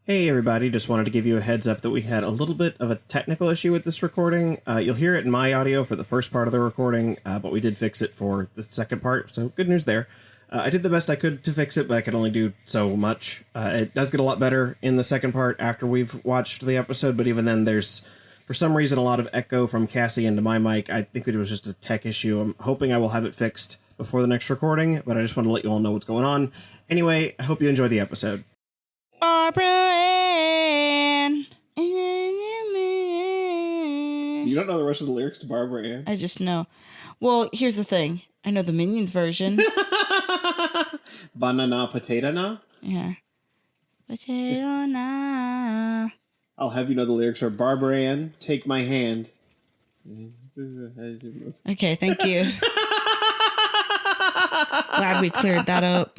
Hey everybody, just wanted to give you a heads up that we had a little bit of a technical issue with this recording. You'll hear it in my audio for the first part of the recording, but we did fix it for the second part, so good news there. I did the best I could to fix it, but I could only do so much. It does get a lot better in the second part after we've watched the episode, but even then there's, for some reason, a lot of echo from Cassie into my mic. I think it was just a tech issue. I'm hoping I will have it fixed before the next recording, but I just want to let you all know what's going on. Anyway, I hope you enjoy the episode. Barbara Ann. You don't know the rest of the lyrics to Barbara Ann? I just know. Well, here's the thing. I know the Minions version. Banana potato na? Yeah. Potato na. I'll have you know the lyrics are Barbara Ann, take my hand. Okay, thank you. Glad we cleared that up.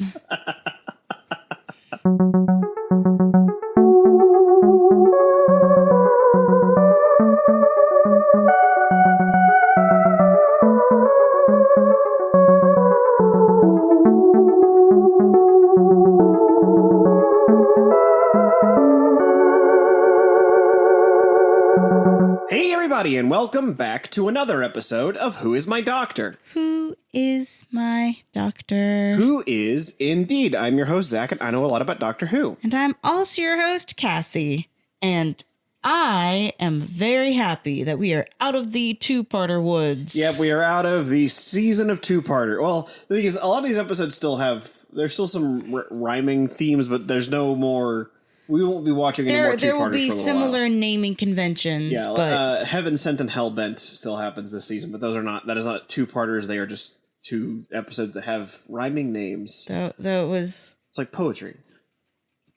Hey everybody, and welcome back to another episode of Who Is My Doctor? Who is my doctor? Who is indeed. I'm your host, Zach, and I know a lot about Doctor Who. And I'm also your host, Cassie. And I am very happy that we are out of the two-parter woods. Yep, we are out of the season of two-parter. Well, the thing is, a lot of these episodes still have, there's still some rhyming themes, but there's no more, we won't be watching any more two-parters There will be for a similar while. naming conventions. Yeah, but Heaven Sent and Hellbent still happens this season, but those are not, that is not two-parters, they are just two episodes that have rhyming names. that was... It's like poetry.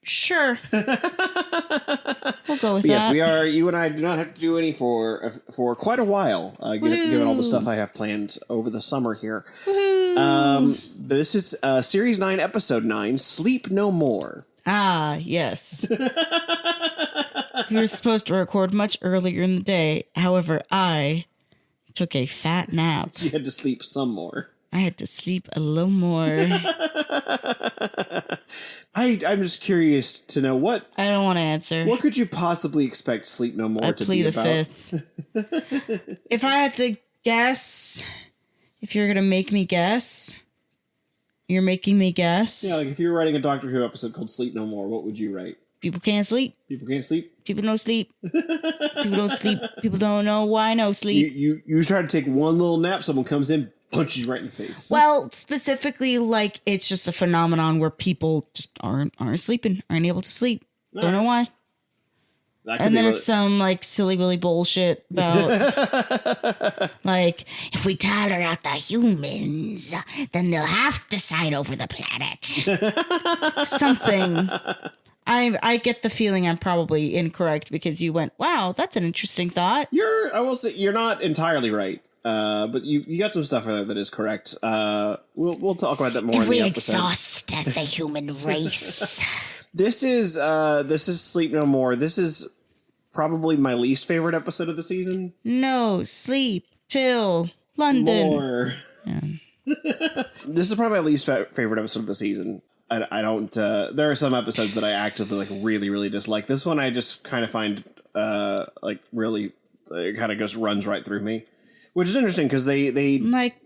Sure. We'll go with Yes, that. we are. You and I do not have to do any for quite a while, given all the stuff I have planned over the summer here. This is Series 9, Episode 9, Sleep No More. Ah, yes. We were supposed to record much earlier in the day. However, I took a fat nap. You had to sleep some more. I had to sleep a little more. I'm just curious to know what I don't want to answer. could you possibly expect Sleep No More I to plead be the about? fifth. If I had to guess, if you're going to make me guess, you're making me guess. Yeah, like if you were writing a Doctor Who episode called Sleep No More, what would you write? People can't sleep. People can't sleep. People don't sleep. People don't sleep. People don't know why no sleep. You try to take one little nap, someone comes in, punches you right in the face. Well, specifically, like, it's just a phenomenon where people just aren't sleeping, aren't able to sleep. Don't know why. And then it's some, like, silly willy bullshit about, like, if we tolerate out the humans, then they'll have to side over the planet. Something. I get the feeling I'm probably incorrect because you went, wow, that's an interesting thought. I will say you're not entirely right. But you got some stuff in there that is correct. We'll talk about that more in the episode. Exhaust the human race. This is Sleep No More. This is probably my least favorite episode of the season. No sleep till London. More. Yeah. This is probably my least favorite episode of the season. I don't. There are some episodes that I actively like really really dislike. This one I just kind of find like really it kind of just runs right through me. Which is interesting because they like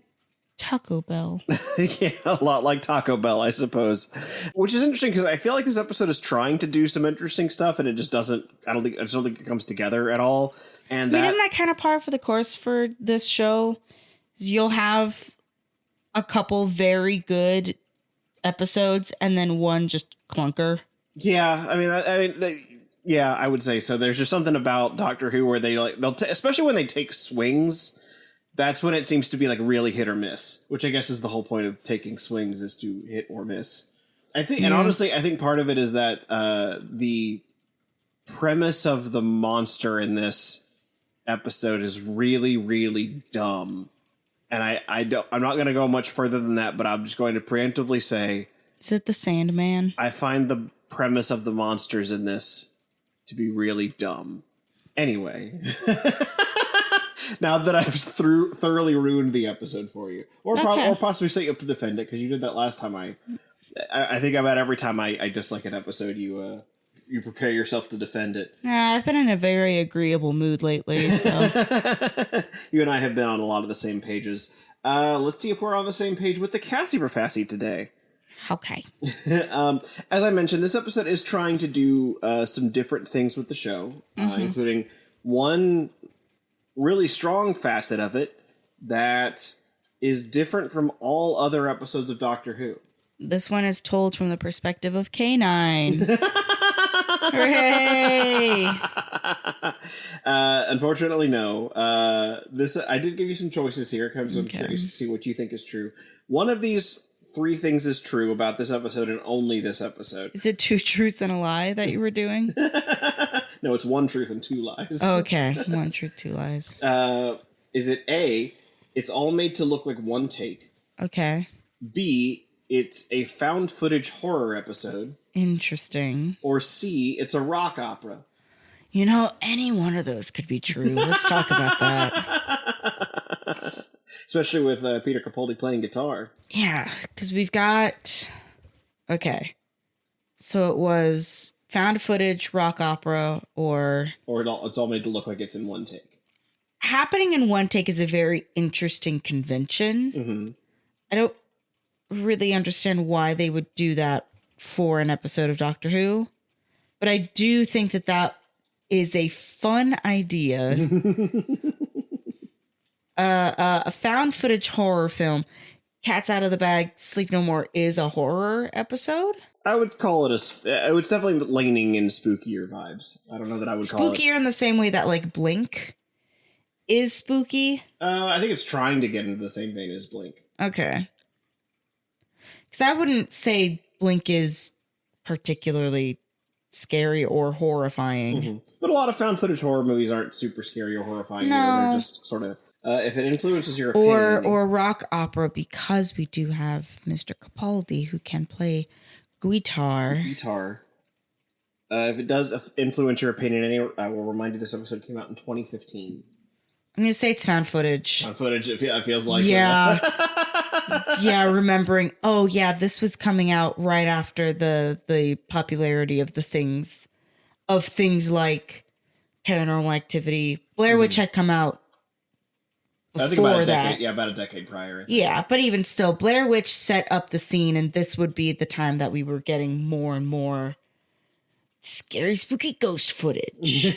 Taco Bell. yeah, a lot like Taco Bell, I suppose. Which is interesting because I feel like this episode is trying to do some interesting stuff, and it just doesn't. I just don't think it comes together at all. And Isn't that kind of par for the course for this show? You'll have a couple very good episodes, and then one just clunker. Yeah, I mean, yeah, I would say so. There's just something about Doctor Who where they'll especially when they take swings. That's when it seems to be like really hit or miss, which I guess is the whole point of taking swings is to hit or miss. I think, and honestly, I think part of it is that the premise of the monster in this episode is really, really dumb. And I'm not going to go much further than that, but I'm just going to preemptively say, is it the Sandman? I find the premise of the monsters in this to be really dumb. Anyway. Now that I've thoroughly ruined the episode for you, or possibly set you up to defend it because you did that last time. I think about every time I dislike an episode, you you prepare yourself to defend it. Nah, I've been in a very agreeable mood lately, so. You and I have been on a lot of the same pages. Let's see if we're on the same page with the Cassie Profassi today. Okay. As I mentioned, this episode is trying to do some different things with the show, including one really strong facet of it that is different from all other episodes of Doctor Who. This one is told from the perspective of K9. Hooray! Unfortunately, no. I did give you some choices here, because I'm curious to see what you think is true. One of these 3 things is true about this episode, and only this episode. Is it 2 truths and a lie that you were doing? No, it's 1 truth and 2 lies. Oh, okay. 1 truth, 2 lies. Is it A, it's all made to look like one take? Okay. B, it's a found footage horror episode? Interesting. Or C, it's a rock opera? You know, any one of those could be true. Let's talk about that. Especially with Peter Capaldi playing guitar. Yeah, because we've got... Okay. So it was found footage, rock opera, or... Or it's all made to look like it's in one take. Happening in one take is a very interesting convention. Mm-hmm. I don't really understand why they would do that for an episode of Doctor Who, but I do think that that is a fun idea. A found footage horror film, Cats Out of the Bag, Sleep No More, is a horror episode. I would call it it's definitely leaning in spookier vibes. I don't know that I would call it spookier in the same way that like Blink is spooky. I think it's trying to get into the same vein as Blink. Okay. Because I wouldn't say Blink is particularly scary or horrifying. Mm-hmm. But a lot of found footage horror movies aren't super scary or horrifying. No. Either. They're just sort of, if it influences your opinion. Or rock opera, because we do have Mr. Capaldi who can play guitar. If it does influence your opinion, I will remind you this episode came out in 2015. I'm going to say it's found footage. Found footage, it feels like. Yeah. Yeah, remembering, oh yeah, this was coming out right after the popularity of things like Paranormal Activity. Blair Witch had come out before I think about a decade, that. Yeah, about a decade prior. Yeah, but even still, Blair Witch set up the scene, and this would be the time that we were getting more and more scary, spooky ghost footage.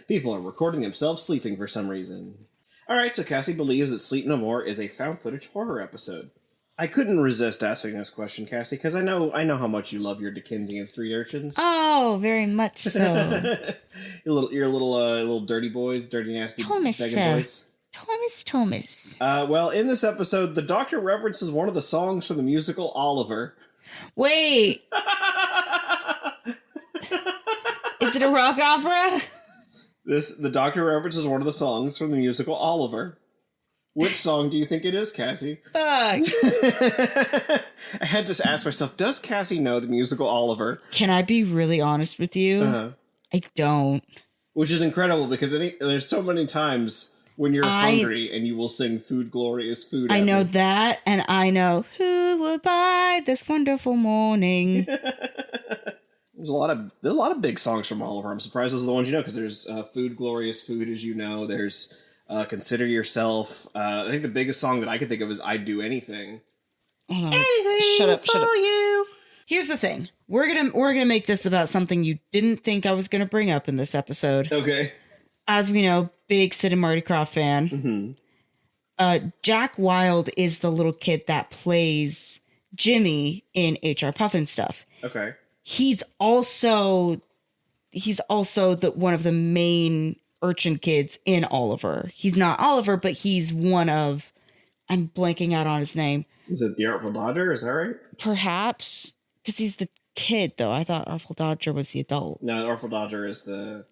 People are recording themselves sleeping for some reason. All right, so Cassie believes that Sleep No More is a found footage horror episode. I couldn't resist asking this question, Cassie, because I know how much you love your Dickensian street urchins. Oh, very much so. Your little dirty boys, dirty nasty begging boys. Thomas. Well, in this episode, the Doctor references one of the songs from the musical Oliver. Wait. Is it a rock opera? The Doctor references one of the songs from the musical Oliver. Which song do you think it is, Cassie? Fuck. I had to ask myself, does Cassie know the musical Oliver? Can I be really honest with you? I don't. Which is incredible, because there's so many times when you're hungry and you will sing Food Glorious Food. I know that, and I know Who Will Buy This Wonderful Morning. There's a lot of big songs from Oliver. I'm surprised those are the ones you know, because there's Food Glorious Food, as you know. There's Consider Yourself. I think the biggest song that I can think of is I'd Do Anything. Shut up. You. Here's the thing. We're gonna make this about something you didn't think I was gonna bring up in this episode. Okay. As we know, big Sid and Marty Krofft fan. Mm-hmm. Jack Wilde is the little kid that plays Jimmy in HR Puffin stuff. Okay. He's also one of the main urchin kids in Oliver. He's not Oliver, but he's one of... I'm blanking out on his name. Is it the Artful Dodger? Is that right? Perhaps. Because he's the kid, though. I thought Artful Dodger was the adult. No, the Artful Dodger is the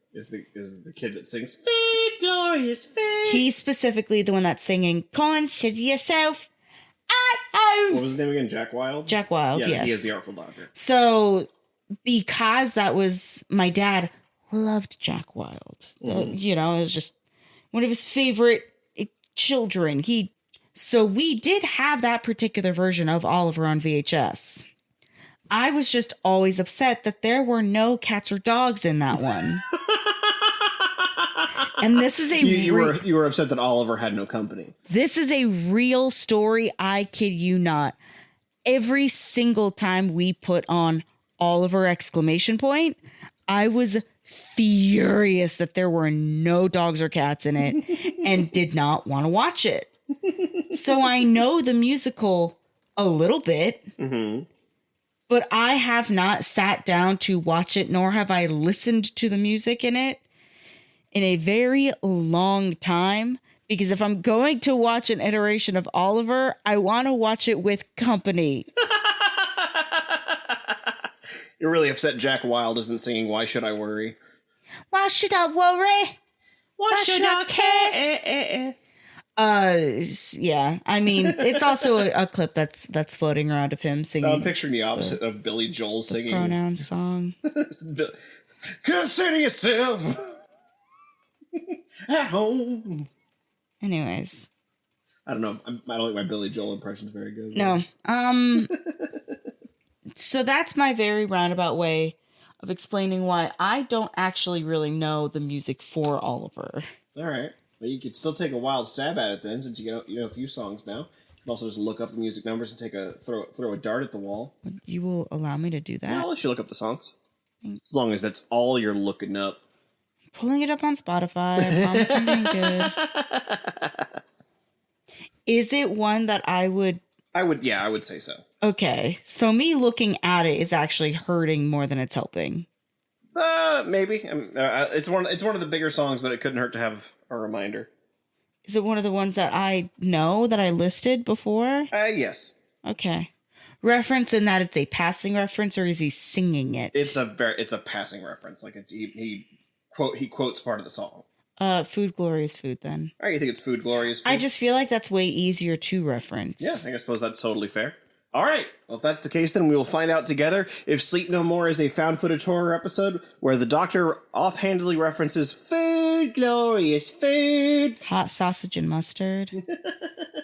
kid that sings Fate, Glorious Fate. He's specifically the one that's singing Consider Yourself at Home. What was his name again? Jack Wilde? Jack Wilde, yes. He is the Artful Dodger. So, because that was... My dad loved Jack Wilde. It was just one of his favorite children. So we did have that particular version of Oliver on VHS. I was just always upset that there were no cats or dogs in that one. And this is a you were upset that Oliver had no company. This is a real story. I kid you not. Every single time we put on Oliver exclamation point, I was furious that there were no dogs or cats in it and did not want to watch it. So I know the musical a little bit, but I have not sat down to watch it, nor have I listened to the music in it in a very long time. Because if I'm going to watch an iteration of Oliver, I want to watch it with company. You're really upset Jack Wilde isn't singing Why Should I Worry? Why should I worry? Why should I care? Yeah. I mean, it's also a clip that's floating around of him singing. I'm picturing the opposite of Billy Joel singing. Pronoun song. Consider yourself at home. Anyways. I don't know. I don't think my Billy Joel impression is very good. No. So that's my very roundabout way of explaining why I don't actually really know the music for Oliver. All right. Well, you could still take a wild stab at it then, since you know a few songs now. You can also just look up the music numbers and throw a dart at the wall. You will allow me to do that? Yeah, I'll let you look up the songs. As long as that's all you're looking up. Pulling it up on Spotify. I promise I'm doing good. Is it one that I would say so. Okay. So me looking at it is actually hurting more than it's helping. Maybe. It's one of the bigger songs, but it couldn't hurt to have a reminder. Is it one of the ones that I know that I listed before? Yes. Okay. Reference in that it's a passing reference, or is he singing it? It's a passing reference. Like he quotes part of the song. Food Glory is food then. All right, you think it's Food Glory is food? I just feel like that's way easier to reference. Yeah, I suppose that's totally fair. All right. Well, if that's the case, then we will find out together if Sleep No More is a found footage horror episode where the doctor offhandedly references food, glorious food. Hot sausage and mustard.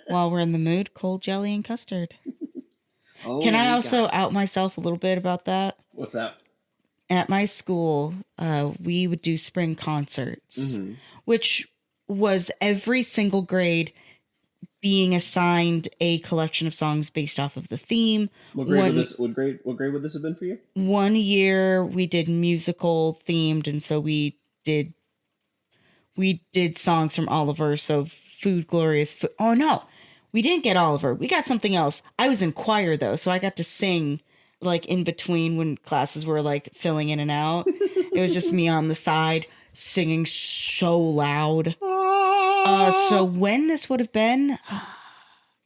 While we're in the mood, cold jelly and custard. Oh, can I also out myself a little bit about that? What's that? At my school, we would do spring concerts, which was every single grade being assigned a collection of songs based off of the theme. What grade would this have been for you? 1 year we did musical themed, and so we did songs from Oliver. So Food Glorious Food. Oh no, we didn't get Oliver. We got something else. I was in choir though, so I got to sing like in between when classes were like filling in and out. It was just me on the side singing so loud. So when this would have been...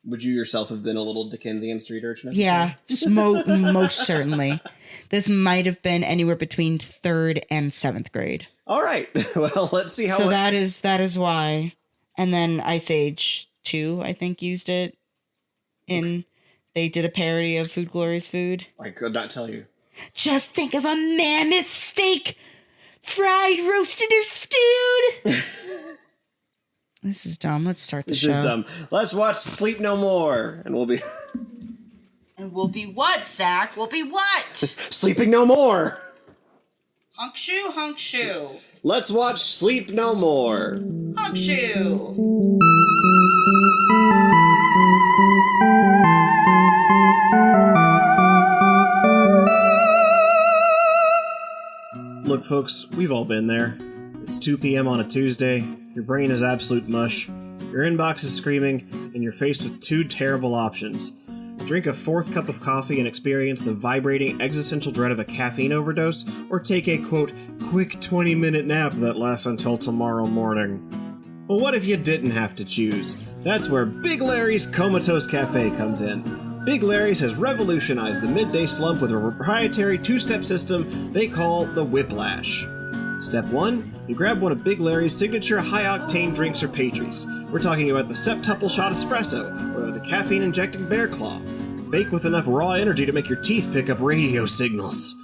Would you yourself have been a little Dickensian street urchin? Yeah, most certainly. This might have been anywhere between 3rd and 7th grade. All right. Well, let's see how... So that is why. And then Ice Age 2, I think, used it in... They did a parody of Food Glory's Food. I could not tell you. Just think of a mammoth steak, fried, roasted, or stewed. This is dumb. Let's start the show. This is dumb. Let's watch Sleep No More, and we'll be... And we'll be what, Zach? We'll be what? Sleeping No More. Hunk shoe, hunk shoe. Let's watch Sleep No More. Hunk shoe. Look, folks, we've all been there. It's 2 p.m. on a Tuesday, your brain is absolute mush, your inbox is screaming, and you're faced with two terrible options. Drink a 4th cup of coffee and experience the vibrating existential dread of a caffeine overdose, or take a, quote, quick 20-minute nap that lasts until tomorrow morning. Well, what if you didn't have to choose? That's where Big Larry's Comatose Cafe comes in. Big Larry's has revolutionized the midday slump with a proprietary 2-step system they call the Whiplash. Step 1, you grab one of Big Larry's signature high-octane drinks or pastries. We're talking about the septuple shot espresso, or the caffeine-injecting bear claw. Baked with enough raw energy to make your teeth pick up radio signals.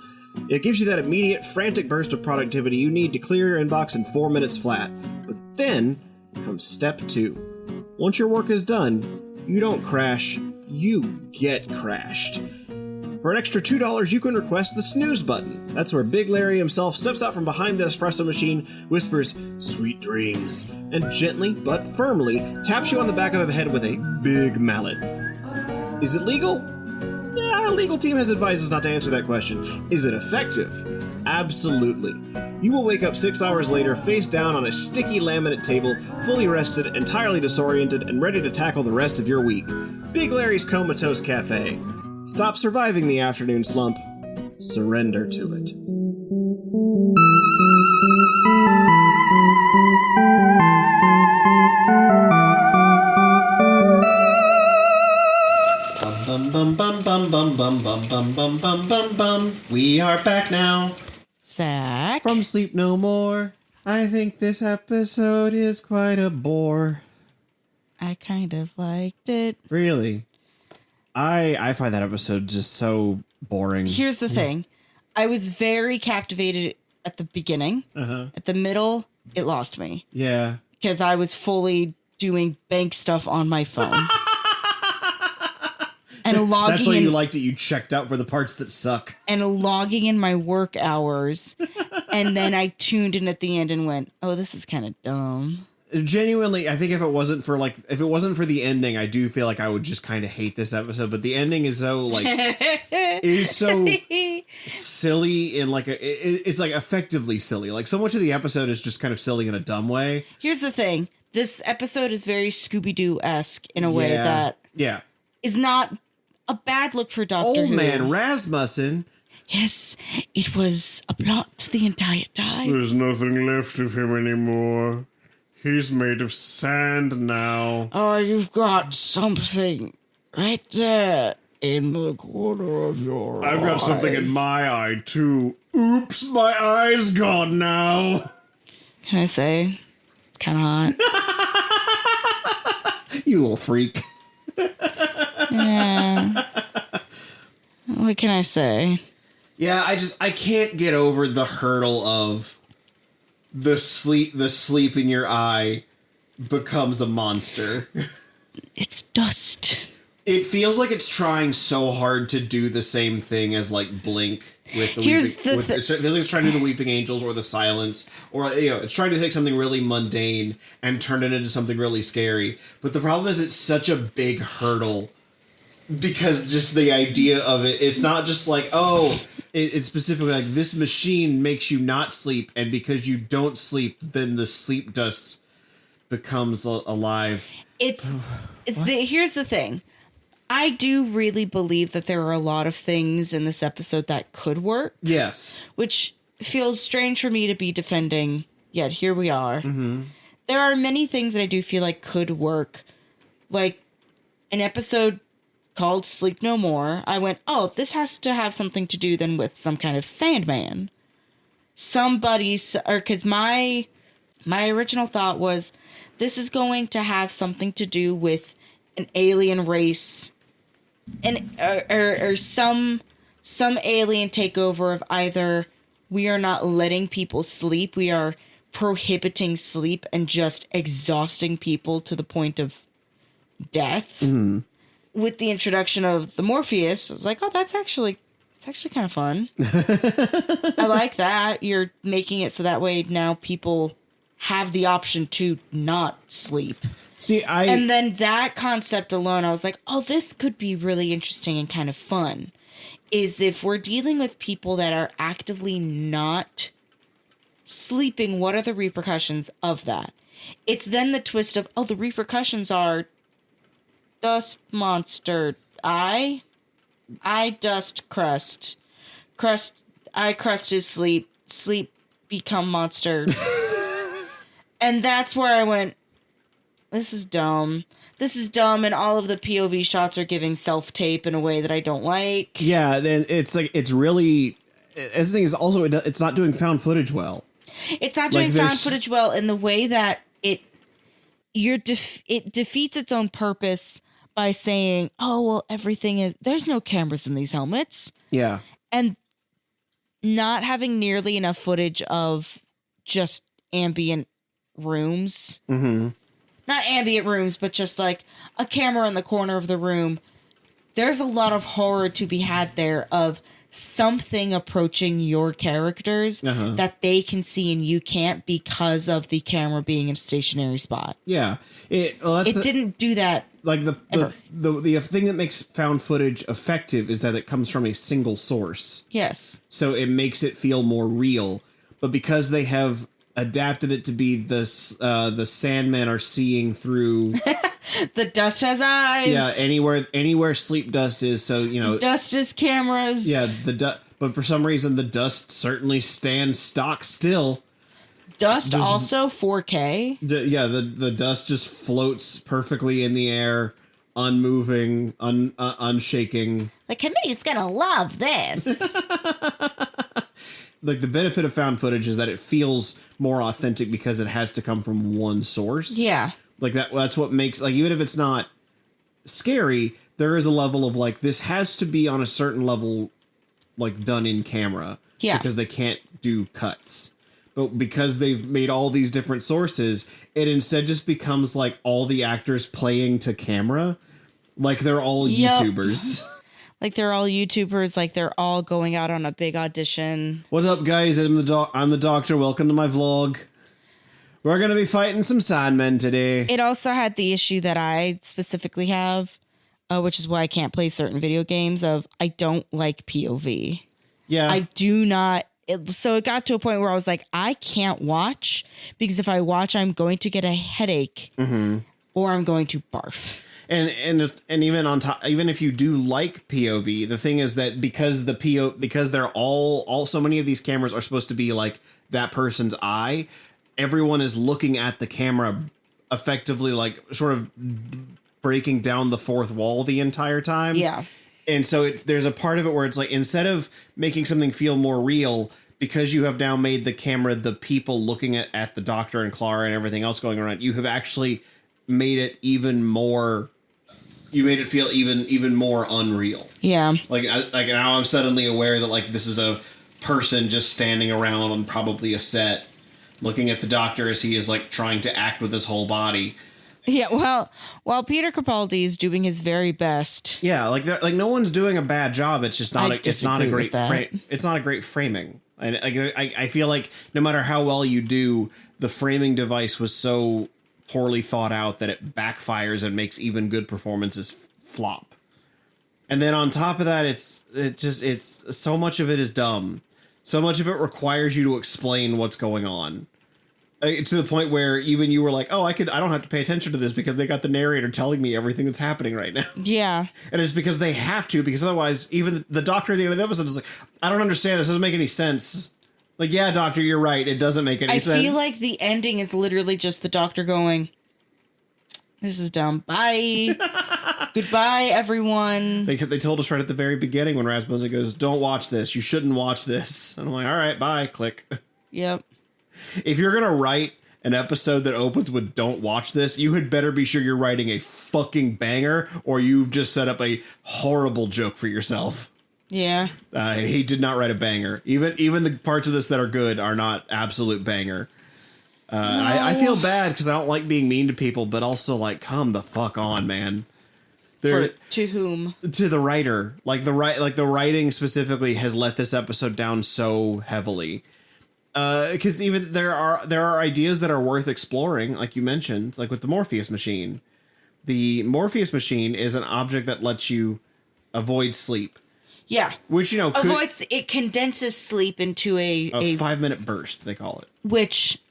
It gives you that immediate, frantic burst of productivity you need to clear your inbox in 4 minutes flat. But then comes step 2. Once your work is done, you don't crash, you get crashed. For an extra $2, you can request the snooze button. That's where Big Larry himself steps out from behind the espresso machine, whispers, "Sweet dreams," and gently but firmly taps you on the back of the head with a big mallet. Is it legal? Yeah, our legal team has advised us not to answer that question. Is it effective? Absolutely. You will wake up 6 hours later, face down on a sticky laminate table, fully rested, entirely disoriented, and ready to tackle the rest of your week. Big Larry's Comatose Cafe. Stop surviving the afternoon slump. Surrender to it. Bum bum bum bum bum bum bum bum bum bum bum bum. We are back now. Zach. From Sleep No More. I think this episode is quite a bore. I kind of liked it. Really? I find that episode just so boring. Here's the thing. I was very captivated at the beginning. At the middle, it lost me. Yeah. Because I was fully doing bank stuff on my phone. And logging That's why you liked it. You checked out for the parts that suck. And logging in my work hours. And then I tuned in at the end and went, oh, this is kind of dumb. Genuinely, I think if it wasn't for the ending, I do feel like I would just kind of hate this episode. But the ending is so silly in it's like effectively silly. Like so much of the episode is just kind of silly in a dumb way. Here's the thing. This episode is very Scooby-Doo-esque in a way that is not a bad look for Doctor Who. Old man Rasmussen. Yes, it was a plot the entire time. There's nothing left of him anymore. He's made of sand now. Oh, you've got something right there in the corner of your eye. I've got something in my eye, too. Oops, my eye's gone now. Can I say? It's kind of hot. You little freak. Yeah. What can I say? Yeah, I can't get over the hurdle of the sleep in your eye becomes a monster. It's dust. It feels like it's trying so hard to do the same thing as like Blink with the it feels like it's trying to do the Weeping Angels or the Silence, or it's trying to take something really mundane and turn it into something really scary. But the problem is it's such a big hurdle because just the idea of it's not just like, it's specifically like this machine makes you not sleep, and because you don't sleep, then the sleep dust becomes alive. Here's the thing. I do really believe that there are a lot of things in this episode that could work. Yes. Which feels strange for me to be defending, yet here we are. Mm-hmm. There are many things that I do feel like could work. Like an episode called Sleep No More. I went, this has to have something to do then with some kind of Sandman. Because my original thought was this is going to have something to do with an alien race or some alien takeover of either we are not letting people sleep, we are prohibiting sleep and just exhausting people to the point of death. Mm-hmm. With the introduction of the Morpheus, I was like, it's actually kind of fun. I like that. You're making it so that way now people have the option to not sleep. And then that concept alone, I was like, this could be really interesting and kind of fun. Is if we're dealing with people that are actively not sleeping, what are the repercussions of that? It's then the twist of, the repercussions are dust monster, I dust crust. Crust is sleep become monster. And that's where I went, this is dumb. And all of the POV shots are giving self-tape in a way that I don't like. Yeah, then it's like, it's really... The thing is also, it's not doing found footage well. It's not doing found footage well in the way that it defeats its own purpose by saying, everything is... There's no cameras in these helmets. Yeah. And not having nearly enough footage of just ambient rooms. Mm-hmm. Not ambient rooms, but just like a camera in the corner of the room there's a lot of horror to be had there of something approaching your characters that they can see and you can't because of the camera being in a stationary spot. Yeah. It Didn't do that. Like the thing that makes found footage effective is that it comes from a single source. Yes. So it makes it feel more real. But because they have adapted it to be the Sandmen are seeing through the dust has eyes. Yeah, anywhere sleep dust is, so dust is cameras. Yeah, but for some reason the dust certainly stands stock still. Dust also 4K. The dust just floats perfectly in the air, unmoving, unshaking. The committee's gonna love this. Like, the benefit of found footage is that it feels more authentic because it has to come from one source. Yeah. Like, that's what makes, like, even if it's not scary, there is a level of, like, this has to be on a certain level, like, done in camera. Yeah. Because they can't do cuts. But because they've made all these different sources, it instead just becomes, like, all the actors playing to camera. Like, they're all YouTubers. Like, they're all YouTubers, like, they're all going out on a big audition. What's up, guys? I'm the doctor. Welcome to my vlog. We're going to be fighting some Sandmen today. It also had the issue that I specifically have, which is why I can't play certain video games, of I don't like POV. Yeah. I do not. So it got to a point where I was like, I can't watch, because if I watch, I'm going to get a headache or I'm going to barf. And even on top, even if you do like POV, the thing is that because they're all so many of these cameras are supposed to be like that person's eye, everyone is looking at the camera, effectively, like, sort of breaking down the fourth wall the entire time. Yeah. And so there's a part of it where it's like, instead of making something feel more real, because you have now made the camera the people looking at the doctor and Clara and everything else going around, you have actually made it even more. You made it feel even more unreal. Yeah. Like now I'm suddenly aware that, like, this is a person just standing around on probably a set, looking at the doctor as he is, like, trying to act with his whole body. Yeah, well, while Peter Capaldi is doing his very best. Yeah, like no one's doing a bad job. It's just not. It's not a great frame. It's not a great framing. And I feel like no matter how well you do, the framing device was so poorly thought out that it backfires and makes even good performances flop. And then on top of that, it's so much of it is dumb. So much of it requires you to explain what's going on. To the point where even you were like, oh, I don't have to pay attention to this because they got the narrator telling me everything that's happening right now. Yeah. And it's because they have to, because otherwise even the doctor at the end of the episode is like, I don't understand. This doesn't make any sense. Like, yeah, doctor, you're right. It doesn't make any sense. I feel like the ending is literally just the doctor going, this is dumb. Bye. Goodbye, everyone. They told us right at the very beginning when Rasmussen goes, don't watch this. You shouldn't watch this. And I'm like, all right, bye. Click. Yep. If you're going to write an episode that opens with don't watch this, you had better be sure you're writing a fucking banger, or you've just set up a horrible joke for yourself. Yeah. He did not write a banger. Even the parts of this that are good are not absolute banger. No. I feel bad because I don't like being mean to people, but also, like, come the fuck on, man. To whom? To the writer. Like the writing specifically has let this episode down so heavily. Because even there are ideas that are worth exploring, like you mentioned, like with the Morpheus machine. The Morpheus machine is an object that lets you avoid sleep. Yeah. Which, it condenses sleep into a 5-minute burst, they call it. Which,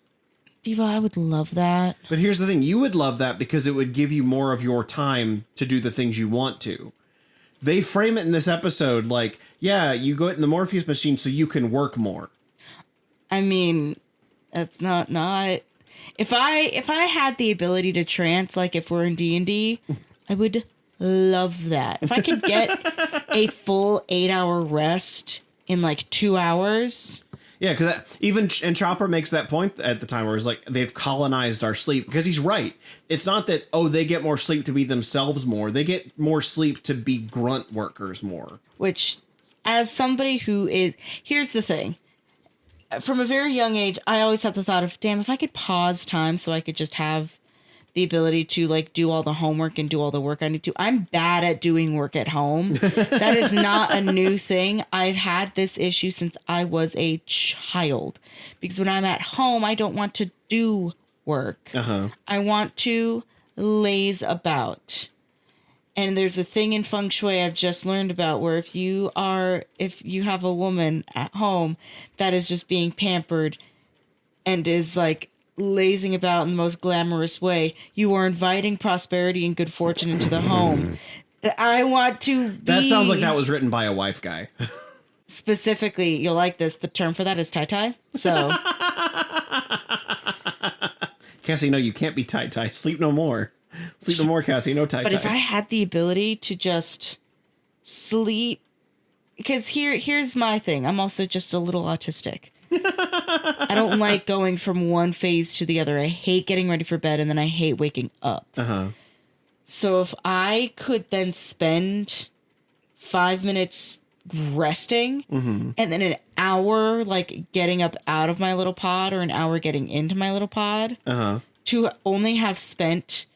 Diva, I would love that. But here's the thing. You would love that because it would give you more of your time to do the things you want to. They frame it in this episode like, yeah, you go in the Morpheus machine so you can work more. I mean, that's not. If I had the ability to trance, like if we're in D&D, I would love that. If I could get a full 8-hour rest in like 2 hours. Yeah, because and Chopper makes that point at the time where it's like they've colonized our sleep, because he's right. It's not that, they get more sleep to be themselves more. They get more sleep to be grunt workers more. Which, as somebody who is, here's the thing. From a very young age, I always had the thought of, damn, if I could pause time so I could just have the ability to like do all the homework and do all the work I need to. I'm bad at doing work at home. That is not a new thing. I've had this issue since I was a child, because when I'm at home, I don't want to do work. I want to laze about. And there's a thing in feng shui I've just learned about where if you have a woman at home that is just being pampered and is like lazing about in the most glamorous way, you are inviting prosperity and good fortune into the home. I want to be... That sounds like that was written by a wife guy. Specifically, you'll like this. The term for that is tai-tai. So... Cassie, no, you can't be tai-tai. Sleep no more. Sleep no more, Cassie. No tie-tie. But if I had the ability to just sleep, because here's my thing. I'm also just a little autistic. I don't like going from one phase to the other. I hate getting ready for bed, and then I hate waking up. So if I could then spend 5 minutes resting and then an hour like getting up out of my little pod or an hour getting into my little pod to only have spent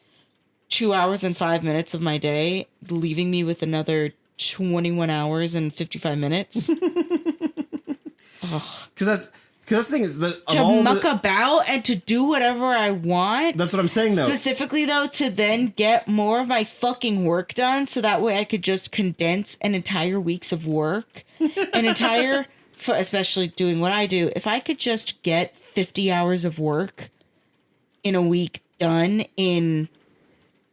2 hours and 5 minutes of my day, leaving me with another 21 hours and 55 minutes. Because the thing is that to muck about and to do whatever I want. That's what I'm saying, though. Specifically, though, to then get more of my fucking work done, so that way I could just condense an entire week's of work, especially doing what I do. If I could just get 50 hours of work in a week done in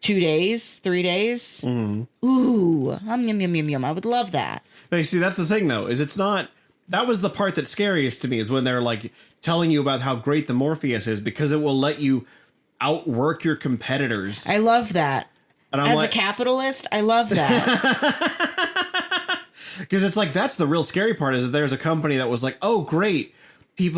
2 days, 3 days. Ooh, yum, yum, yum, yum. I would love that. But you see, that's the thing, though, is it's not... That was the part that's scariest to me, is when they're, like, telling you about how great the Morpheus is, because it will let you outwork your competitors. I love that. And As a capitalist, I love that. Because it's like, that's the real scary part, is that there's a company that was like, oh, great. We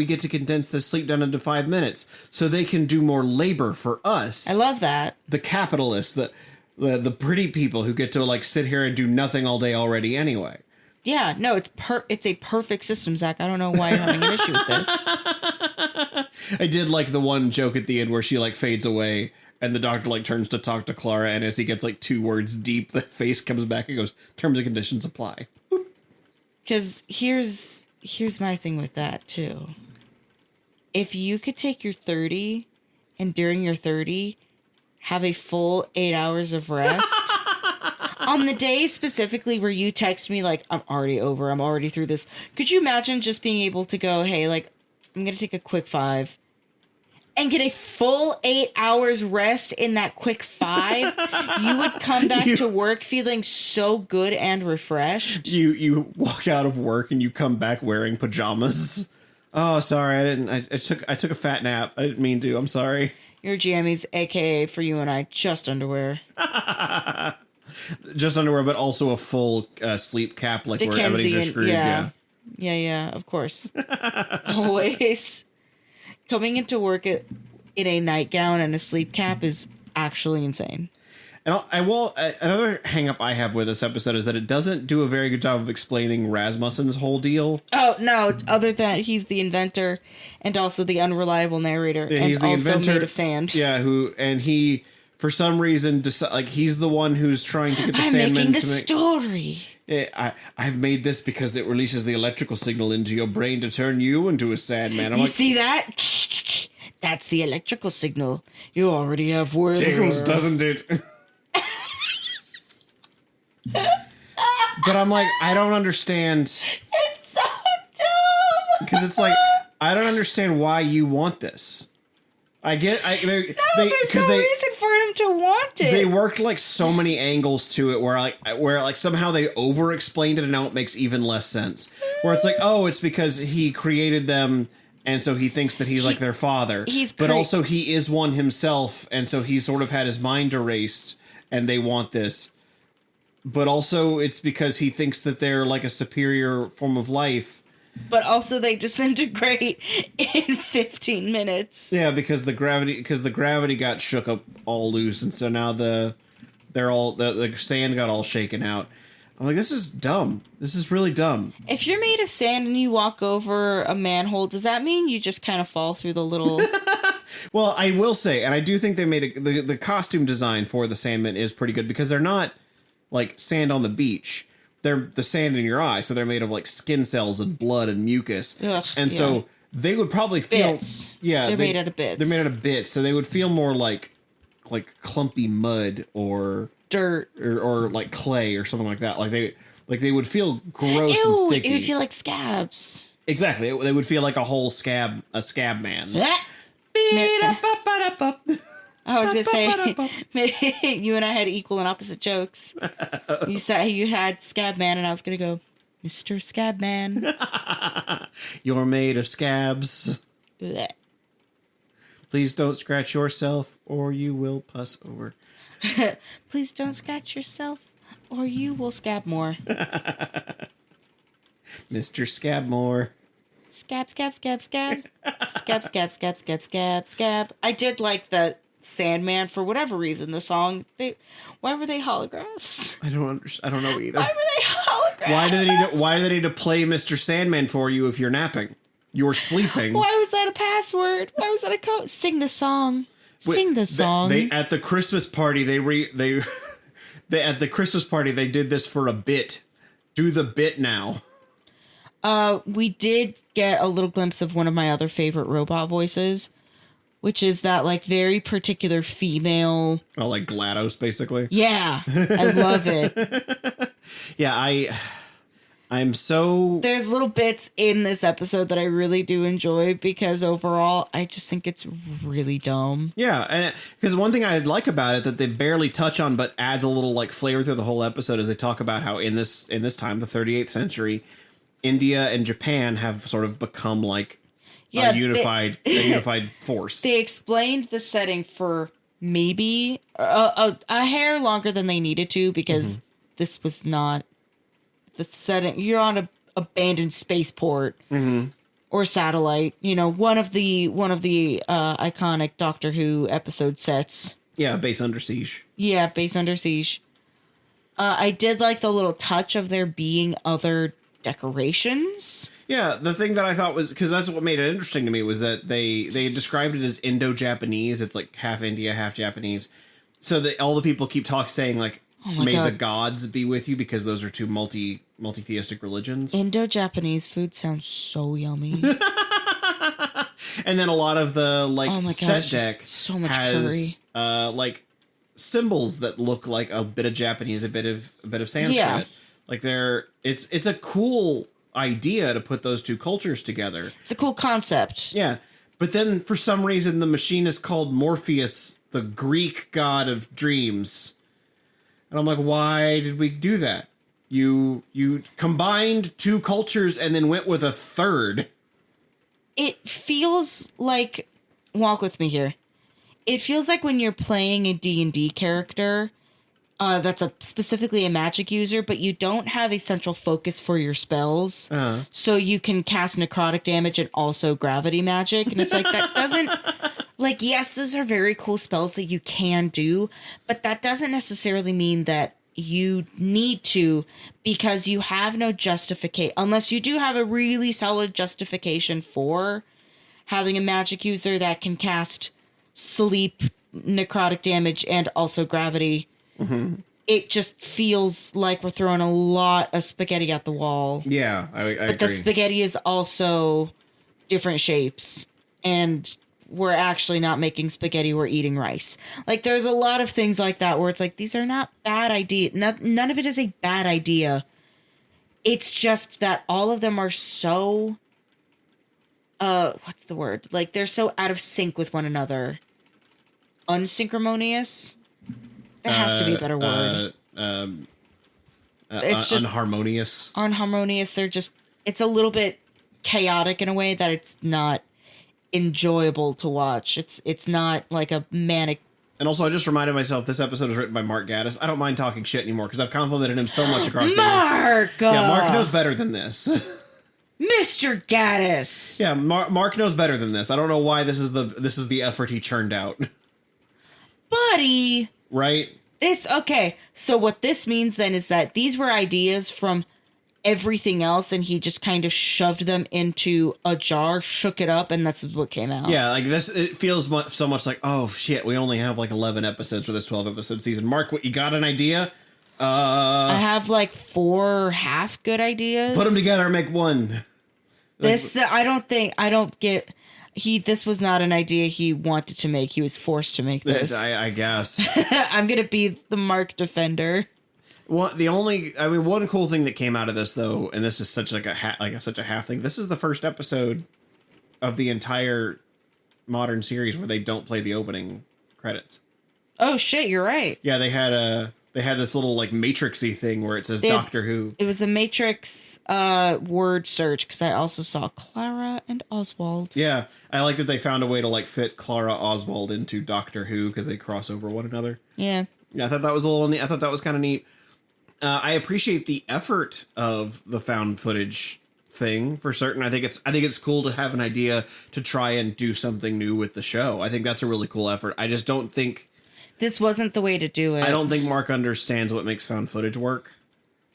get to condense this sleep down into 5 minutes so they can do more labor for us. I love that. The capitalists, the pretty people who get to like sit here and do nothing all day already anyway. Yeah, no, it's a perfect system, Zach. I don't know why you're having an issue with this. I did like the one joke at the end where she like fades away and the doctor like turns to talk to Clara, and as he gets like 2 words deep, the face comes back and goes, terms and conditions apply. Because here's my thing with that, too. If you could take your 30 and during your 30 have a full 8 hours of rest on the day specifically where you text me like, I'm already over, I'm already through this. Could you imagine just being able to go, hey, like, I'm going to take a quick 5 and get a full 8 hours rest in that quick 5? You would come back to work feeling so good and refreshed. You walk out of work and you come back wearing pajamas. Oh, sorry, I took a fat nap. I didn't mean to. I'm sorry. Your jammies, aka for you and I, just underwear. Just underwear, but also a full sleep cap, like where everybody's are screwed. Yeah, of course. Always. Coming into work in a nightgown and a sleep cap is actually insane. And another hang up I have with this episode is that it doesn't do a very good job of explaining Rasmussen's whole deal. Oh, no, other than he's the inventor and also the unreliable narrator. Yeah, and he's the also inventor, made of sand. Yeah, he, for some reason, he's the one who's trying to get the Sandman making the to make... story. I've made this because it releases the electrical signal into your brain to turn you into a Sandman. You see that? That's the electrical signal. You already have words. Tickles, doesn't it? But I'm like, I don't understand. It's so dumb. Because it's like, I don't understand why you want this. I get, there's no reason for him to want it. They worked like so many angles to it where somehow they over explained it and now it makes even less sense. Where it's like, oh, it's because he created them and so he thinks that he's like their father. But also he is one himself, and so he's sort of had his mind erased and they want this. But also it's because he thinks that they're like a superior form of life. But also they disintegrate in 15 minutes. Yeah, because the gravity got shook up all loose, and so now the sand got all shaken out. I'm like, this is dumb. This is really dumb. If you're made of sand and you walk over a manhole, does that mean you just kind of fall through the little... Well, I will say, and I do think they made the costume design for the Sandmen is pretty good because they're not like sand on the beach. They're the sand in your eye, so they're made of like skin cells and blood and mucus. Ugh, and yeah. so they would probably feel Bits. Yeah, They're made out of bits. They're made out of bits, so they would feel more like clumpy mud or Dirt. or like clay or something like that. Like they would feel gross and sticky. It would feel like scabs. Exactly. They would feel like a whole scab man. I was gonna say you and I had equal and opposite jokes. You said you had Scab Man, and I was gonna go, Mr. Scab Man. You're made of scabs. Blech. Please don't scratch yourself, or you will pus over. Please don't scratch yourself, or you will scab more. Mr. Scabmore. Scab, scab, scab, scab. Scab, scab, scab, scab, scab, scab. I did like the Sandman for whatever reason. The song. Why were they holographs? I don't understand. I don't know either. Why were they holographs? Why do they need to play Mr. Sandman for you if you're napping? You're sleeping. Why was that a password? Why was that a code? Sing the song. Sing the song. They at the Christmas party they at the Christmas party they did this for a bit. Do the bit now. We did get a little glimpse of one of my other favorite robot voices, which is that like very particular female. Oh, like GLaDOS, basically. Yeah, I love it. Yeah, I'm so. There's little bits in this episode that I really do enjoy because overall, I just think it's really dumb. Yeah, and because one thing I like about it that they barely touch on, but adds a little like flavor through the whole episode, is they talk about how in this time, the 38th century, India and Japan have sort of become like a unified force. They explained the setting for maybe a hair longer than they needed to because this was not the setting. You're on a abandoned spaceport or satellite. You know, one of the iconic Doctor Who episode sets. Yeah, Base Under Siege. Yeah, Base Under Siege. I did like the little touch of there being other decorations. Yeah, the thing that I thought was, because that's what made it interesting to me, was that they described it as Indo-Japanese. It's like half India, half Japanese. So that all the people keep saying like, may the gods be with you, because those are two multi-theistic religions. Indo-Japanese food sounds so yummy. And then a lot of the like set deck so much has curry. Like symbols that look like a bit of Japanese, a bit of Sanskrit. Yeah. Like it's a cool idea to put those two cultures together. It's a cool concept. Yeah. But then for some reason the machine is called Morpheus, the Greek god of dreams. And I'm like, why did we do that? You combined two cultures and then went with a third. It feels like, walk with me here. It feels like when you're playing a D&D character that's specifically a magic user, but you don't have a central focus for your spells. So you can cast necrotic damage and also gravity magic. And it's like, that doesn't... Like, yes, those are very cool spells that you can do, but that doesn't necessarily mean that you need to, because you have no justification. Unless you do have a really solid justification for having a magic user that can cast sleep, necrotic damage, and also gravity. It just feels like we're throwing a lot of spaghetti at the wall. Yeah, I agree. But the spaghetti is also different shapes, and we're actually not making spaghetti, we're eating rice. Like, there's a lot of things like that where it's like, these are not bad ideas. None of it is a bad idea. It's just that all of them are so, what's the word? Like, they're so out of sync with one another. Unsynchromonious? There has to be a better word. It's just unharmonious. Unharmonious. They're just, it's a little bit chaotic in a way that it's not enjoyable to watch. It's not like a manic. And also, I just reminded myself this episode was written by Mark Gatiss. I don't mind talking shit anymore because I've complimented him so much across the years. Yeah, Mark knows better than this. Mr. Gatiss. Yeah, Mark knows better than this. I don't know why this is the effort he churned out. Buddy. Right? Okay. So what this means then is that these were ideas from everything else, and he just kind of shoved them into a jar, shook it up, and that's what came out. Yeah, like this, it feels so much like, oh shit, we only have like 11 episodes for this 12 episode season. Mark, what, you got an idea? I have like 4 half good ideas. Put them together and make one. This, this was not an idea he wanted to make. He was forced to make this. I guess. I'm going to be the Mark defender. Well, one cool thing that came out of this, though, and this is such like such a half thing. This is the first episode of the entire modern series where they don't play the opening credits. Oh shit, you're right. Yeah, they had this little like Matrixy thing where it says Doctor Who. It was a Matrix word search because I also saw Clara and Oswald. Yeah, I like that they found a way to like fit Clara Oswald into Doctor Who because they cross over one another. Yeah, I thought that was a little neat. I thought that was kind of neat. I appreciate the effort of the found footage thing for certain. I think it's cool to have an idea to try and do something new with the show. I think that's a really cool effort. I just don't think this wasn't the way to do it. I don't think Mark understands what makes found footage work.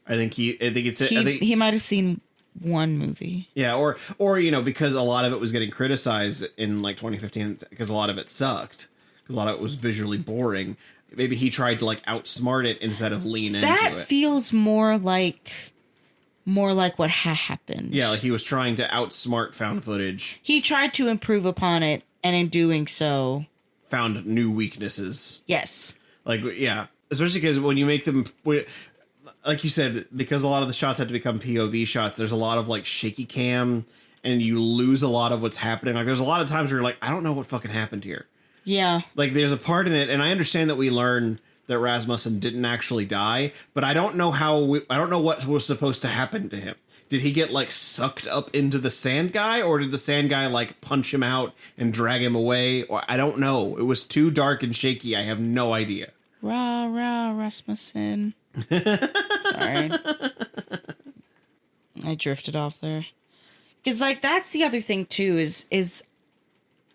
I think he might have seen one movie. Yeah, or because a lot of it was getting criticized in like 2015 because a lot of it sucked. Because a lot of it was visually boring. Maybe he tried to like outsmart it instead of lean into it. That feels more like what happened. Yeah, like he was trying to outsmart found footage. He tried to improve upon it, and in doing so, found new weaknesses. Yes. Like, yeah. Especially because when you make them, like you said, because a lot of the shots had to become POV shots, there's a lot of like shaky cam, and you lose a lot of what's happening. Like, there's a lot of times where you're like, I don't know what fucking happened here. Yeah. Like, there's a part in it, and I understand that we learn that Rasmussen didn't actually die, but I don't know I don't know what was supposed to happen to him. Did he get, like, sucked up into the sand guy, or did the sand guy, like, punch him out and drag him away? Or I don't know. It was too dark and shaky. I have no idea. Rah, rah, Rasmussen. Sorry. I drifted off there. Because, like, that's the other thing, too, is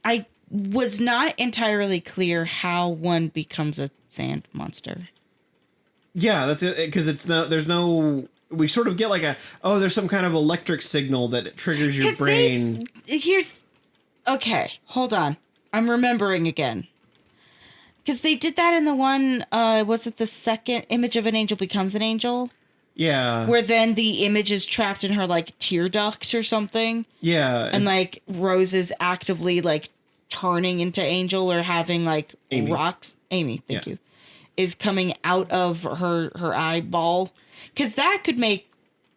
I was not entirely clear how one becomes a sand monster. Yeah, that's it. Because there's no. We sort of get like there's some kind of electric signal that triggers your brain. Okay, hold on. I'm remembering again. Because they did that in the one, was it the second Image of an Angel Becomes an Angel? Yeah. Where then the image is trapped in her, like, tear duct or something. Yeah. And, like, Rose is actively, like, turning into Angel or having, like, Amy. rocks. Amy, thank you. Is coming out of her eyeball. Because that could make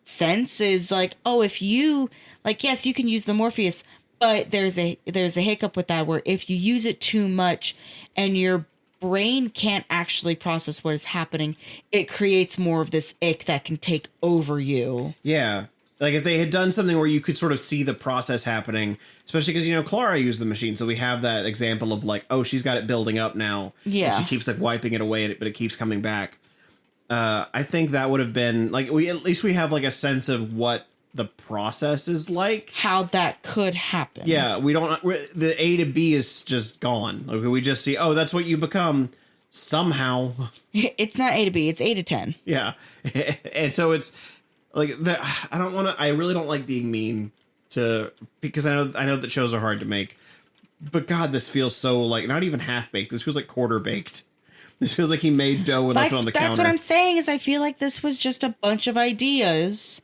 sense. Is like, oh, if you, like, yes, you can use the Morpheus, but there's a hiccup with that where if you use it too much and your brain can't actually process what is happening, it creates more of this ick that can take over you. Yeah. Like if they had done something where you could sort of see the process happening, especially because, Clara used the machine. So we have that example of like, oh, she's got it building up now. Yeah. And she keeps like wiping it away, but it keeps coming back. I think that would have been like, at least we have like a sense of what the process is like. How that could happen. Yeah. The A to B is just gone. Like we just see, oh, that's what you become somehow. It's not A to B, it's A to 10. Yeah. And so it's, like I really don't like being mean because I know that shows are hard to make, but God, this feels so like not even half baked. This feels like quarter baked. This feels like he made dough and left it on the counter. That's what I'm saying is I feel like this was just a bunch of ideas,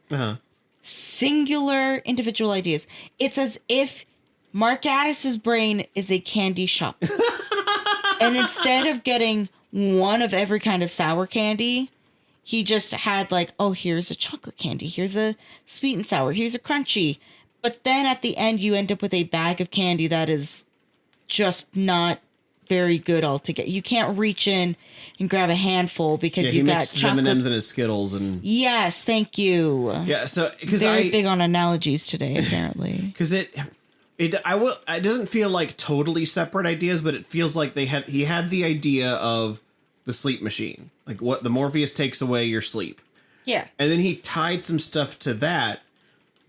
singular individual ideas. It's as if Mark Addis's brain is a candy shop. And instead of getting one of every kind of sour candy, he just had like, oh, here's a chocolate candy. Here's a sweet and sour. Here's a crunchy. But then at the end, you end up with a bag of candy that is just not very good altogether. You can't reach in and grab a handful because you got chocolate. M&Ms in his Skittles and yes, thank you. Yeah, so because very big on analogies today, apparently. Because it doesn't feel like totally separate ideas, but it feels like he had the idea of the sleep machine, like what the Morpheus takes away your sleep. Yeah. And then he tied some stuff to that,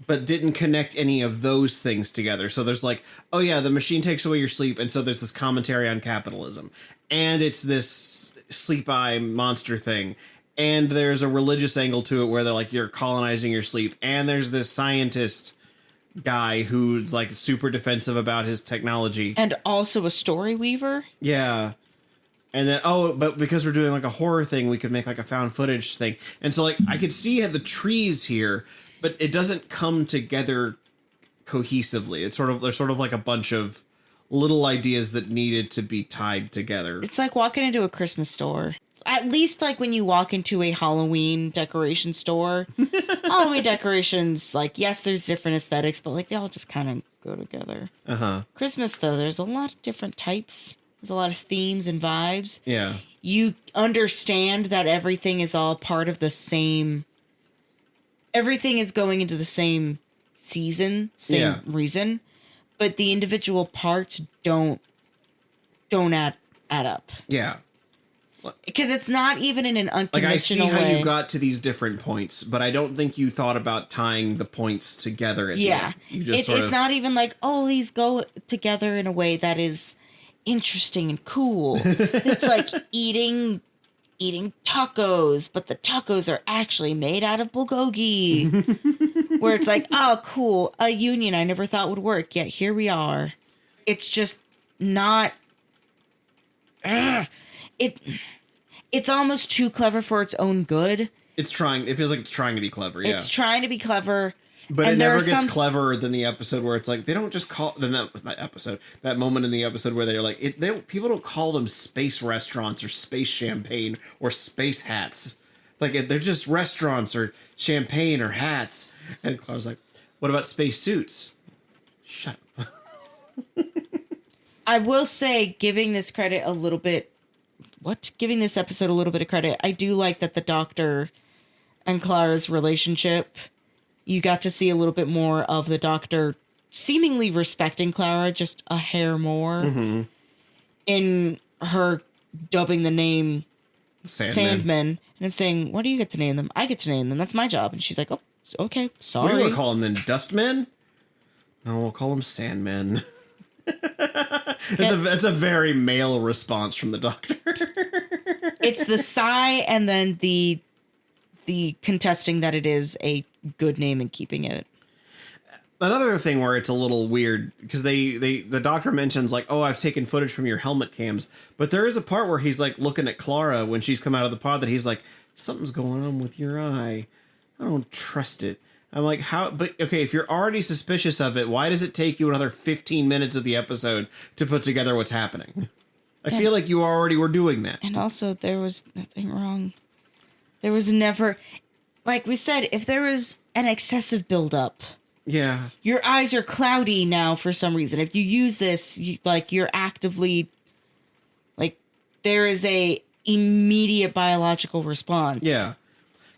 but didn't connect any of those things together. So there's like, oh yeah, the machine takes away your sleep. And so there's this commentary on capitalism and it's this sleep eye monster thing. and there's a religious angle to it where they're like, you're colonizing your sleep. And there's this scientist guy who's like super defensive about his technology. And also a story weaver. Yeah. And then, but because we're doing like a horror thing, we could make like a found footage thing. And so like, I could see the trees here, but it doesn't come together cohesively. There's sort of like a bunch of little ideas that needed to be tied together. It's like walking into a Christmas store. At least like when you walk into a Halloween decoration store. Halloween decorations, like, yes, there's different aesthetics, but like they all just kind of go together. Uh-huh. Christmas, though, there's a lot of different types. There's a lot of themes and vibes. Yeah. You understand that everything is all part of the same... Everything is going into the same season, same reason, but the individual parts don't add up. Yeah. Because it's not even in an unconventional way. Like, I see how you got to these different points, but I don't think you thought about tying the points together at the end. You just it's not even like, oh, these go together in a way that is interesting and cool. It's like eating tacos, but the tacos are actually made out of bulgogi. Where it's like, oh, cool, a union I never thought would work, yet here we are. It's just not... It's almost too clever for its own good. It feels like it's trying to be clever, yeah. It's trying to be clever. But it never gets cleverer than the episode where it's like, they don't just call... That moment in the episode where they're like, people don't call them space restaurants or space champagne or space hats. Like, they're just restaurants or champagne or hats. And Clara's like, what about space suits? Shut up. I will say, giving this episode a little bit of credit, I do like that the Doctor and Clara's relationship, you got to see a little bit more of the Doctor seemingly respecting Clara just a hair more in her dubbing the name Sandman. And I'm saying, what do you get to name them? I get to name them. That's my job. And she's like, oh, okay, sorry. What do you want to call them then? Dustmen? No, we'll call them Sandmen. That's a very male response from the Doctor. It's the sigh and then the contesting that it is a good name and keeping it. Another thing where it's a little weird, because the Doctor mentions like, oh, I've taken footage from your helmet cams, but there is a part where he's like looking at Clara when she's come out of the pod that he's like, something's going on with your eye. I don't trust it. I'm like, how? But okay, if you're already suspicious of it, why does it take you another 15 minutes of the episode to put together what's happening? I feel like you already were doing that. And also, there was nothing wrong. There was never, like we said, if there was an excessive buildup. Yeah. Your eyes are cloudy now for some reason. If you use this, you're actively, like, there is a immediate biological response. Yeah.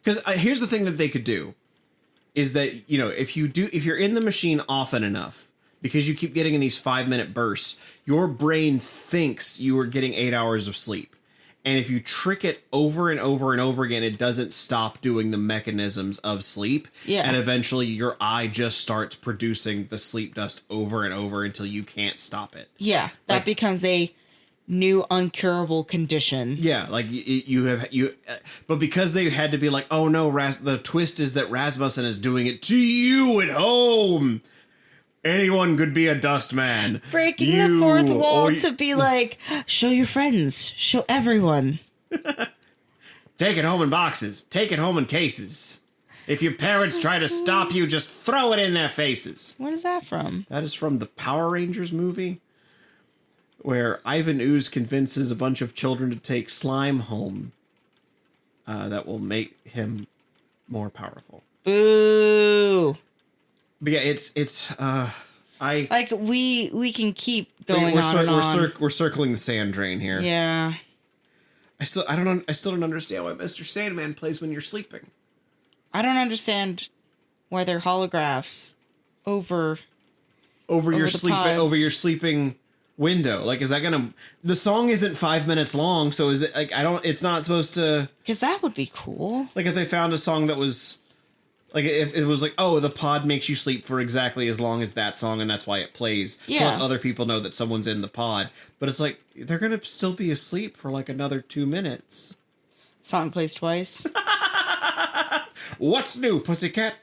Because here's the thing that they could do. Is that, if you're in the machine often enough, because you keep getting in these 5-minute bursts, your brain thinks you are getting 8 hours of sleep. And if you trick it over and over and over again, it doesn't stop doing the mechanisms of sleep. Yeah. And eventually your eye just starts producing the sleep dust over and over until you can't stop it. Yeah, that becomes a new uncurable condition. Yeah, like but because they had to be like, oh no, the twist is that Rasmussen is doing it to you at home. Anyone could be a dust man. Breaking the fourth wall to be like, show your friends, show everyone. Take it home in boxes, take it home in cases. If your parents try to stop you, just throw it in their faces. What is that from? That is from the Power Rangers movie, where Ivan Ooze convinces a bunch of children to take slime home that will make him more powerful. Boo. But yeah, we can keep going on. We're circling the sand drain here. Yeah. I still don't understand why Mr. Sandman plays when you're sleeping. I don't understand why they're holographs over your sleeping window. Like, is that gonna... The song isn't 5 minutes long, so is it like... It's not supposed to... Because that would be cool. Like, if they found a song that was... Like, if it was like, oh, the pod makes you sleep for exactly as long as that song, and that's why it plays. Yeah. To let other people know that someone's in the pod. But it's like, they're gonna still be asleep for like another 2 minutes. Song plays twice. What's new, pussycat?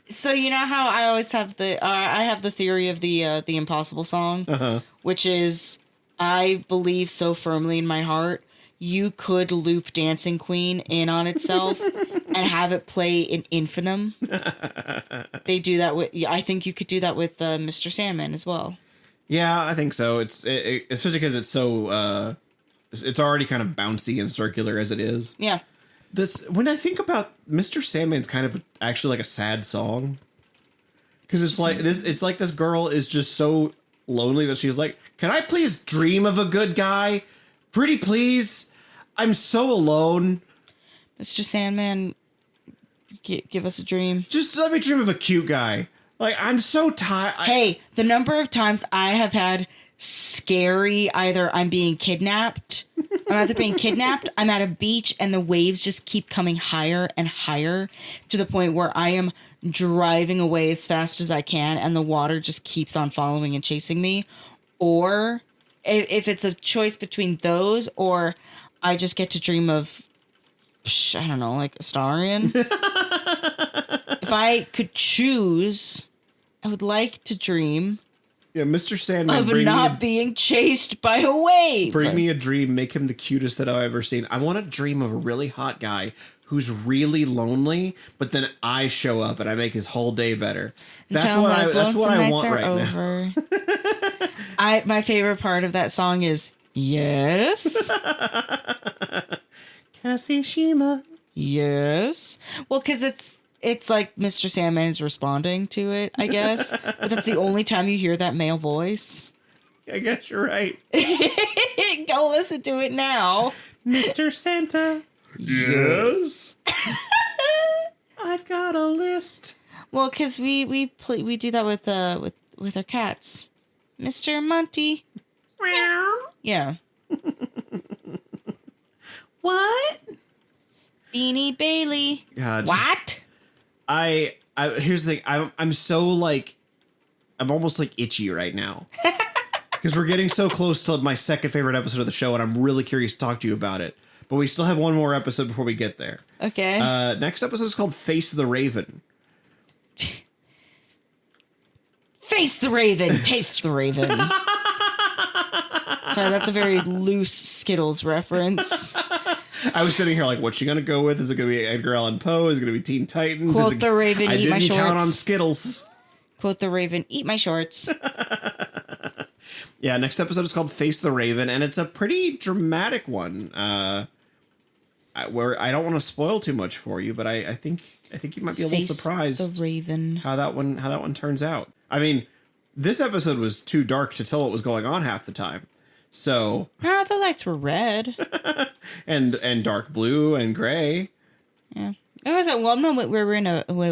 So you know how I always have I have the theory of the impossible song, which is I believe so firmly in my heart you could loop Dancing Queen in on itself and have it play in infinitum. They do that with. I think you could do that with Mr. Sandman as well. Yeah, I think so. Especially because it's so it's already kind of bouncy and circular as it is. Yeah. When I think about Mr. Sandman's kind of actually like a sad song. Because it's like this girl is just so lonely that she's like, can I please dream of a good guy? Pretty please. I'm so alone. Mr. Sandman, give us a dream. Just let me dream of a cute guy. Like, I'm so tired. Hey, the number of times I have had scary, either I'm being kidnapped, I'm at a beach, and the waves just keep coming higher and higher to the point where I am driving away as fast as I can, and the water just keeps on following and chasing me. Or if it's a choice between those, or I just get to dream of, I don't know, like Astarion. If I could choose, I would like to dream Mr. Sandman of not being chased by a wave. Bring me a dream, make him the cutest that I've ever seen. I want to dream of a really hot guy who's really lonely, but then I show up and I make his whole day better. That's what I want right now. My favorite part of that song is yes. Kasishima. Yes. Well, because it's like Mr. Sandman is responding to it, I guess. But that's the only time you hear that male voice. I guess you're right. Go listen to it now. Mr. Santa. Yes. I've got a list. Well, because we do that with our cats. Mr. Monty. Meow. Yeah. What? Beanie Bailey. What? Here's the thing. I'm so like, I'm almost like itchy right now. Because we're getting so close to my second favorite episode of the show, and I'm really curious to talk to you about it. But we still have one more episode before we get there. Okay. Next episode is called Face the Raven. Face the Raven, taste the Raven. Sorry, that's a very loose Skittles reference. I was sitting here like, what's she going to go with? Is it going to be Edgar Allan Poe? Is it going to be Teen Titans? Quote the Raven, eat my shorts. I didn't count on Skittles. Quote the Raven, eat my shorts. Yeah, next episode is called Face the Raven, and it's a pretty dramatic one. Where I don't want to spoil too much for you, but I think you might be a little surprised the Raven. how that one turns out. I mean, this episode was too dark to tell what was going on half the time. So the lights were red. and dark blue and gray. Yeah. It was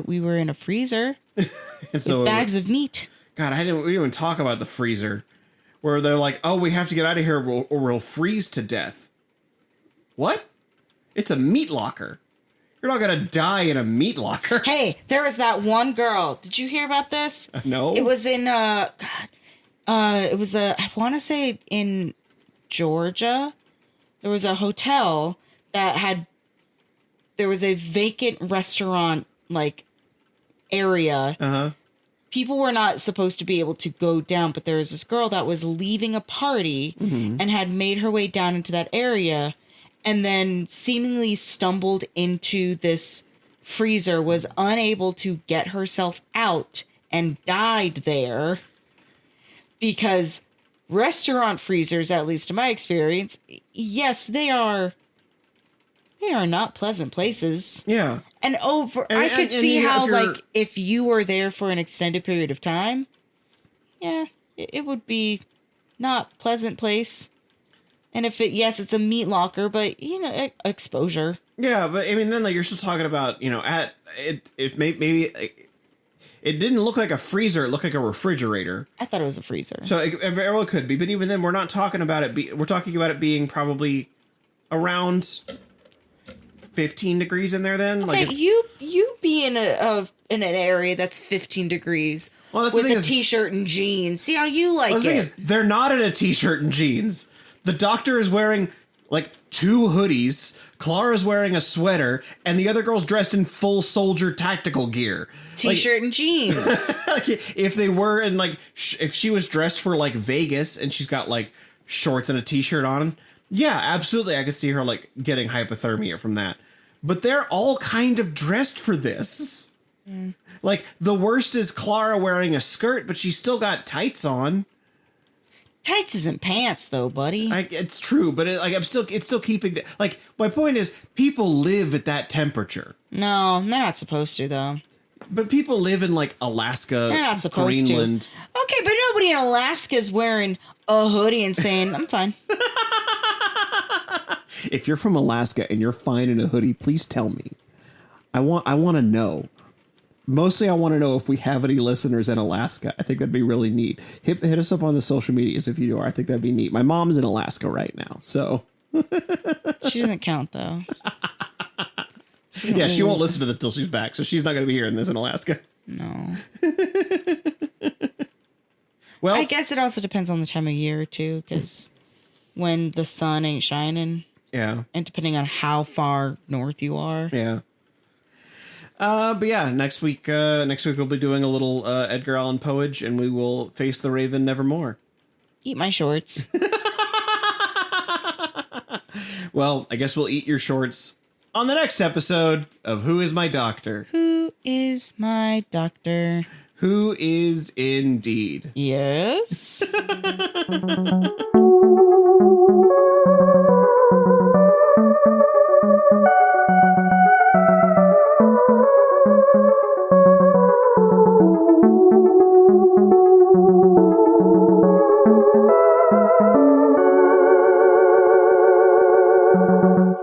we were in a freezer. And so with bags of meat. God, we didn't even talk about the freezer. Where they're like, oh, we have to get out of here or we'll freeze to death. What? It's a meat locker. You're not going to die in a meat locker. Hey, there was that one girl. Did you hear about this? No. It was in, I want to say in Georgia. There was a hotel that there was a vacant restaurant, like, area. Uh-huh. People were not supposed to be able to go down, but there was this girl that was leaving a party and had made her way down into that area and then seemingly stumbled into this freezer, was unable to get herself out and died there because restaurant freezers, at least in my experience, yes, they are not pleasant places. Yeah. And I could see how, like, if you were there for an extended period of time, yeah, it would be not pleasant place. And if it's a meat locker, but, exposure. Yeah, but, I mean, then, like, you're still talking about, maybe it didn't look like a freezer. It looked like a refrigerator. I thought it was a freezer. So it very well could be. But even then, we're not talking about it. We're talking about it being probably around 15 degrees in there then. Okay, like you be in an area that's 15 degrees with a t-shirt and jeans. See how you like it. The thing is, they're not in a t-shirt and jeans. The doctor is wearing like 2 hoodies. Clara's wearing a sweater, and the other girl's dressed in full soldier tactical gear. T-shirt and jeans. Like, if they were in, like, if she was dressed for, like, Vegas and she's got, like, shorts and a t-shirt on, yeah, absolutely, I could see her, like, getting hypothermia from that. But they're all kind of dressed for this. Mm. Like, the worst is Clara wearing a skirt, but she's still got tights on. Tights isn't pants, though, buddy. It's true, but it's still keeping the, like, my point is, people live at that temperature. No, they're not supposed to, though. But people live in, like, Alaska, they're not supposed Greenland. To. Okay, but nobody in Alaska is wearing a hoodie and saying, I'm fine. If you're from Alaska and you're fine in a hoodie, please tell me. I want to know. Mostly, I want to know if we have any listeners in Alaska. I think that'd be really neat. Hit us up on the social medias if you do. I think that'd be neat. My mom's in Alaska right now, so she doesn't count though. Yeah, she won't listen to this till she's back, so she's not going to be hearing this in Alaska. No. Well, I guess it also depends on the time of year too, because when the sun ain't shining. Yeah. And depending on how far north you are. Yeah. But yeah, next week we'll be doing a little Edgar Allan Poe-age, and we will face the Raven nevermore. Eat my shorts. Well, I guess we'll eat your shorts on the next episode of Who Is My Doctor? Who is my doctor? Who is indeed? Yes.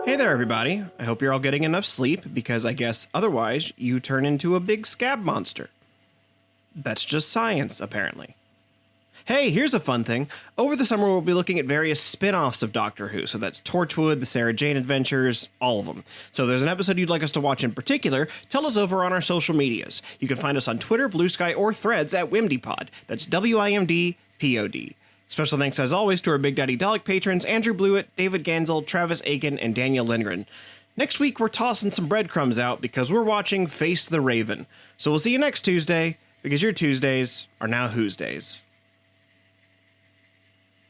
Hey there, everybody. I hope you're all getting enough sleep, because I guess otherwise you turn into a big scab monster. That's just science, apparently. Hey, here's a fun thing. Over the summer, we'll be looking at various spin-offs of Doctor Who. So that's Torchwood, the Sarah Jane Adventures, all of them. So if there's an episode you'd like us to watch in particular, tell us over on our social medias. You can find us on Twitter, Blue Sky, or Threads at WimDpod. That's WIMDPOD. Special thanks, as always, to our Big Daddy Dalek patrons, Andrew Blewett, David Gansel, Travis Aiken, and Daniel Lindgren. Next week, we're tossing some breadcrumbs out because we're watching Face the Raven. So we'll see you next Tuesday, because your Tuesdays are now Who's Days.